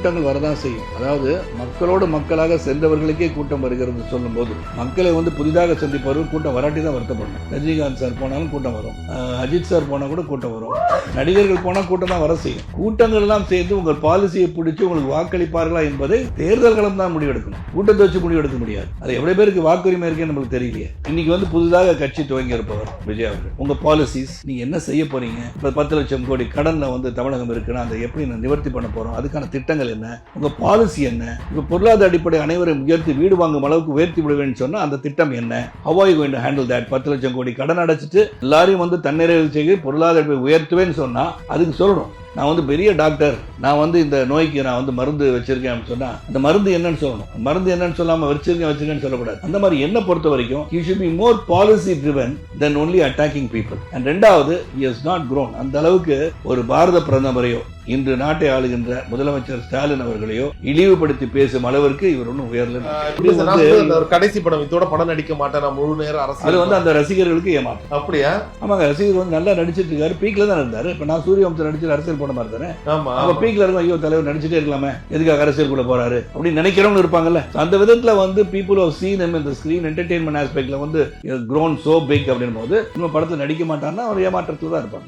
கூட்டங்கள் வரதான் செய்யும். அதாவது மக்களோடு மக்களாக சென்றவர்களுக்கே கூட்டம் வருகிறது சொல்லும் போது மக்களை புதிதாக சந்திப்பவர்கள் கூட்டம் வராட்டி தான் வருத்தப்படணும். ரஜினிகாந்த் சார் போனாலும் கூட்டம் வரும், அஜித் சார் போனா கூட கூட்டம் வரும், நடிகர்கள் போனா கூட்டம் தான் வர செய்யும். கூட்டங்கள் எல்லாம் சேர்ந்து உங்கள் பாலிசியை பிடிச்சி உங்களுக்கு வாக்களிப்பார்களா என்பதை தேர்தல் களம் தான் முடிவெடுக்கணும். கூட்டத்தை வச்சு முடிவெடுக்க முடியாது. அது எவ்வளவு பேருக்கு வாக்குரிமை இருக்குன்னு நம்மளுக்கு தெரியலையே. இன்னைக்கு புதிதாக கட்சி துவங்கி இருப்பவர் விஜய் அவர்கள், உங்க பாலிசிஸ் நீங்க என்ன செய்ய போறீங்க? இப்ப 10 லட்சம் கோடி கடன்ல தமிழகம் இருக்குன்னா அதை எப்படி நிவர்த்தி பண்ண போறோம்? அதுக்கான திட்டங்கள் என்ன? உங்க பாலிசி என்ன? இப்ப பொருளாதார அடிப்படை அனைவரும் உயர்த்தி வீடு வாங்கும் அளவுக்கு உயர்த்தி விடுவேன்னு சொன்னா அந்த திட்டம் என்ன? How are you going to handle that? 10 லட்சம் கோடி கடன் அடைச்சிட்டு எல்லாரையும் தன்னிறைவு செய்து பொருளாதார உயர்த்துவேன்னு சொன்னா அதுக்கு சொல்லணும். நான் பெரிய டாக்டர், நான் இந்த நோய்க்கு நான் மருந்து வச்சிருக்கேன் சொன்னா அந்த மருந்து என்னன்னு சொல்லணும். மருந்து என்னன்னு சொல்லாம வச்சிருக்கேன்னு சொல்லக்கூடாது. அந்த மாதிரி என்ன பொறுத்த வரைக்கும் he should be more policy driven than only attacking people. and ரெண்டாவது, he has not grown. அந்த அளவுக்கு ஒரு பாரத பிரதமரையோ இன்று நாட்டை ஆளுகின்ற முதலமைச்சர் ஸ்டாலின் அவர்களையோ இழிவுபடுத்தி பேசும் அளவிற்கு இவர் ஒன்றும் உயரல. கடைசி படம் இதோட படம் நடிக்க மாட்டேன், நான் முழு நேரம் அரசு. அது அந்த ரசிகர்களுக்கு ஏமாற்றம். அப்படியா? ஆமாங்க, ரசிகர் நல்லா நடிச்சிட்டு இருக்காரு, பீக்ல தான் இருந்தாரு. இப்ப நான் சூரியவம்சம் நடிச்சு அரசியல் போன மாதிரி தானே. அப்ப பீக்ல இருக்கும், ஐயோ தலைவர் நடிச்சுட்டே இருக்கலாமே, எதுக்காக அரசியல் கூட போறாரு அப்படின்னு நினைக்கிறவங்க இருப்பாங்கல்ல. அந்த விதத்துல people have seen him in the screen entertainment aspectல grown so big அப்படின் போது இன்னும் படத்துல நடிக்க மாட்டாருன்னா அவர் ஏமாற்றத்துல தான் இருப்பாங்க.